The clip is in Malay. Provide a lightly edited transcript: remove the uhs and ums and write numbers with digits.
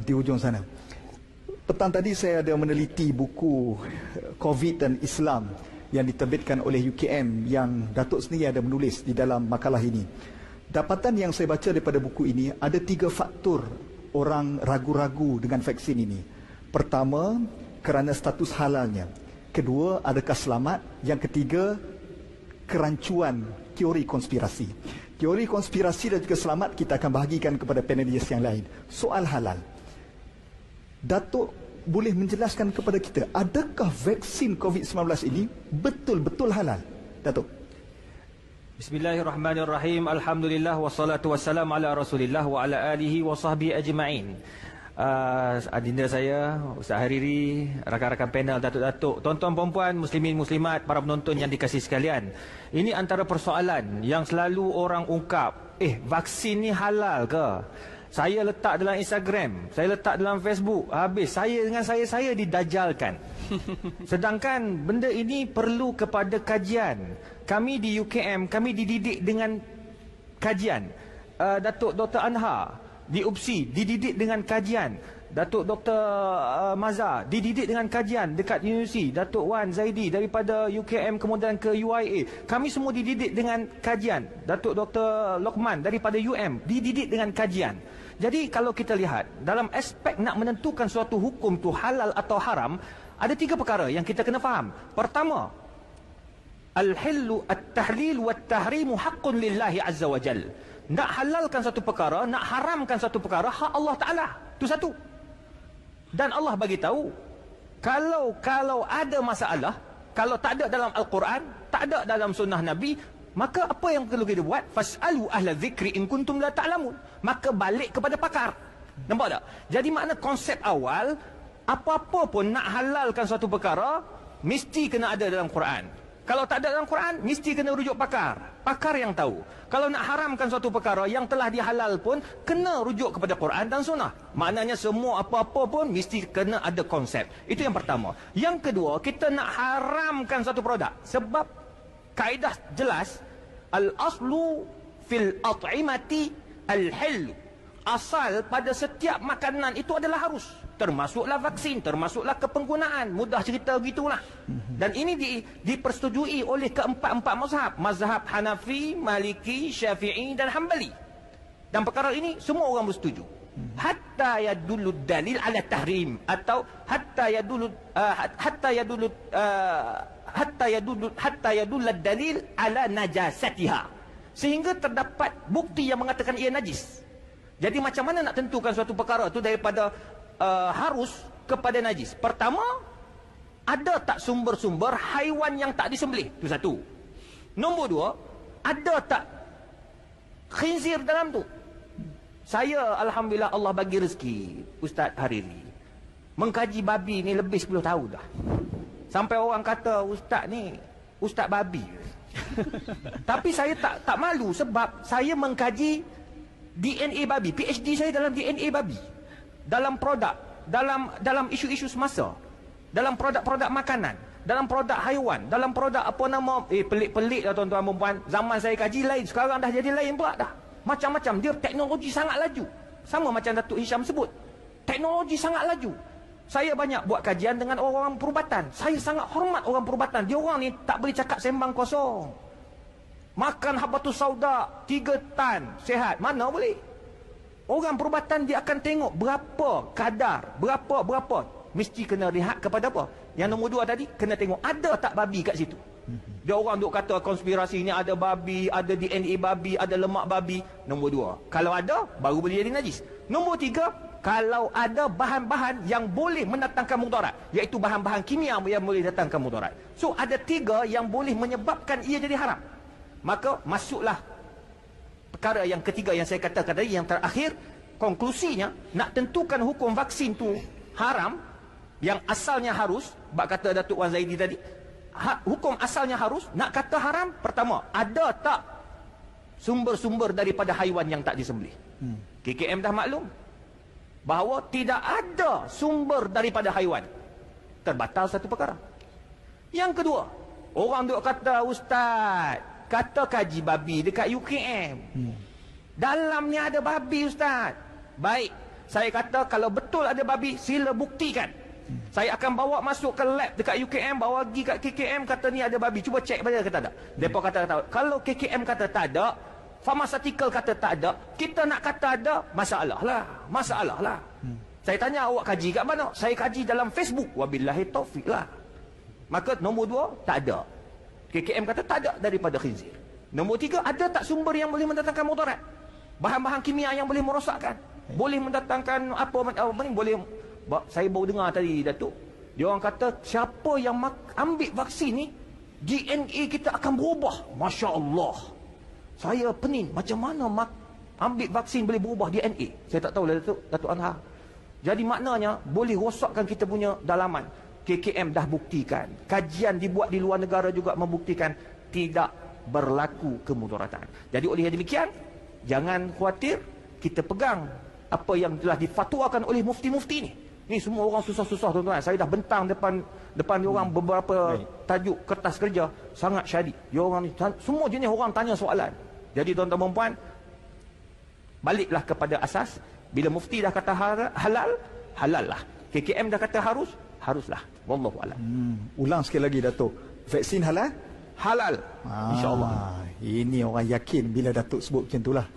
di hujung sana. Petang tadi saya ada meneliti buku COVID dan Islam yang diterbitkan oleh UKM yang Datuk sendiri ada menulis di dalam makalah ini. Dapatan yang saya baca daripada buku ini, ada 3 faktor orang ragu-ragu dengan vaksin ini. Pertama, kerana status halalnya. Kedua, adakah selamat? Yang ketiga, kerancuan teori konspirasi. Teori konspirasi dan juga selamat kita akan bahagikan kepada panelis yang lain. Soal halal. Datuk boleh menjelaskan kepada kita, adakah vaksin COVID-19 ini betul-betul halal? Datuk. Bismillahirrahmanirrahim. Alhamdulillah wassalatu wassalamu ala Rasulillah wa ala alihi wa sahbihi ajma'in. Adinda saya, Ustaz Hariri, rakan-rakan panel, datuk-datuk, tuan-tuan perempuan, muslimin muslimat, para penonton yang dikasihi sekalian. Ini antara persoalan yang selalu orang ungkap, vaksin ni halal ke? Saya letak dalam Instagram, saya letak dalam Facebook, habis saya dengan saya didajalkan. Sedangkan benda ini perlu kepada kajian. Kami di UKM, kami dididik dengan kajian. Datuk Dr. Anha di UPSI dididik dengan kajian. Datuk Dr. Mazhar dididik dengan kajian dekat universiti. Datuk Wan Zaidi daripada UKM kemudian ke UIA, kami semua dididik dengan kajian. Datuk Dr. Lokman daripada UM dididik dengan kajian. Jadi kalau kita lihat dalam aspek nak menentukan suatu hukum tu halal atau haram, ada 3 perkara yang kita kena faham. Pertama, al-hillu at-tahlil wat-tahrimu haqqun lillahi azza wa jal. Nak halalkan satu perkara, nak haramkan satu perkara, hak Allah Ta'ala. Itu satu. Dan Allah bagi tahu, kalau ada masalah, kalau tak ada dalam Al-Quran, tak ada dalam sunnah Nabi, maka apa yang perlu kita buat? Fas'alu ahla dzikri in kuntum la ta'lamun. Maka balik kepada pakar. Nampak tak? Jadi makna konsep awal, apa-apa pun nak halalkan suatu perkara, mesti kena ada dalam Quran. Kalau tak ada dalam Quran, mesti kena rujuk pakar. Pakar yang tahu. Kalau nak haramkan suatu perkara yang telah dihalal pun, kena rujuk kepada Quran dan sunnah. Maknanya semua apa-apa pun mesti kena ada konsep. Itu yang pertama. Yang kedua, kita nak haramkan satu produk. Sebab kaedah jelas, al-aslu fil at'imati al-hil. Asal pada setiap makanan itu adalah harus. Termasuklah vaksin, termasuklah kepenggunaan. Mudah cerita begitulah. Dan ini dipersetujui oleh keempat-empat mazhab. Mazhab Hanafi, Maliki, Syafi'i dan Hanbali. Dan perkara ini semua orang bersetuju. Hatta yadullu dalil ala tahrim, atau hatta yadullu dalil ala najasatiha, sehingga terdapat bukti yang mengatakan ia najis. Jadi macam mana nak tentukan suatu perkara itu daripada harus kepada najis? Pertama, ada tak sumber-sumber haiwan yang tak disembelih? Itu satu. Nombor 2, ada tak khinzir dalam tu? Saya alhamdulillah Allah bagi rezeki, Ustaz Hariri, mengkaji babi ni lebih 10 tahun dah. Sampai orang kata ustaz ni ustaz babi. Tapi saya tak malu sebab saya mengkaji DNA babi. PhD saya dalam DNA babi. Dalam produk, dalam isu-isu semasa, dalam produk-produk makanan, dalam produk haiwan, dalam produk apa nama, pelik-pelik lah tuan-tuan perempuan. Zaman saya kaji lain, sekarang dah jadi lain pula dah. Macam-macam, dia teknologi sangat laju. Sama macam Datuk Hisham sebut, teknologi sangat laju. Saya banyak buat kajian dengan orang-orang perubatan. Saya sangat hormat orang perubatan. Dia orang ni tak boleh cakap sembang kosong. Makan habatus sauda 3 tan sihat, mana boleh? Orang perubatan dia akan tengok berapa kadar, berapa. Mesti kena lihat kepada apa? Yang nombor 2 tadi, kena tengok ada tak babi kat situ. Dia orang duk kata konspirasi ni ada babi, ada DNA babi, ada lemak babi. Nombor 2, kalau ada, baru boleh jadi najis. Nombor 3, kalau ada bahan-bahan yang boleh mendatangkan mudarat, iaitu bahan-bahan kimia yang boleh datangkan mudarat. So ada 3 yang boleh menyebabkan ia jadi haram. Maka masuklah perkara yang ketiga yang saya katakan tadi, yang terakhir. Konklusinya, nak tentukan hukum vaksin tu haram, yang asalnya harus, bak kata Datuk Wan Zaidi tadi, hukum asalnya harus. Nak kata haram, pertama, ada tak sumber-sumber daripada haiwan yang tak disembelih? KKM dah maklum bahawa tidak ada sumber daripada haiwan. Terbatal satu perkara. Yang kedua, orang duk kata ustaz, kata kaji babi dekat UKM, dalamnya ada babi ustaz. Baik, Saya kata kalau betul ada babi, sila buktikan. Saya akan bawa masuk ke lab dekat UKM, bawa pergi kat KKM, kata ni ada babi. Cuba cek pada kata tak. Mereka kata tak. Kalau KKM kata tak ada, pharmaceutical kata tak ada, kita nak kata ada, masalah lah. Saya tanya awak kaji kat mana? Saya kaji dalam Facebook. Wabillahi taufiq lah. Maka nombor 2, tak ada. KKM kata tak ada daripada khinzir. Nombor 3, ada tak sumber yang boleh mendatangkan mudarat? Bahan-bahan kimia yang boleh merosakkan? Boleh mendatangkan apa ni? Boleh. Saya baru dengar tadi, Datuk. Dia orang kata siapa yang ambil vaksin ni, DNA kita akan berubah. Masya Allah. Saya pening. Macam mana ambil vaksin boleh berubah DNA? Saya tak tahu lah, Datuk Anhar. Jadi maknanya boleh rosakkan kita punya dalaman. KKM dah buktikan. Kajian dibuat di luar negara juga membuktikan tidak berlaku kemudaratan. Jadi oleh demikian, jangan khawatir, kita pegang apa yang telah difatwakan oleh mufti-mufti ni. Ni semua orang susah-susah tuan-tuan. Saya dah bentang depan dia orang beberapa tajuk kertas kerja sangat syadid. Dia orang ni semua jenis orang tanya soalan. Jadi tuan-tuan dan puan, baliklah kepada asas. Bila mufti dah kata halal, halal lah. KKM dah kata harus, haruslah. Wallahu a'lam. Ulang sekali lagi, Datuk. Vaksin halal? Halal. InsyaAllah. Ini orang yakin bila Datuk sebut macam itulah.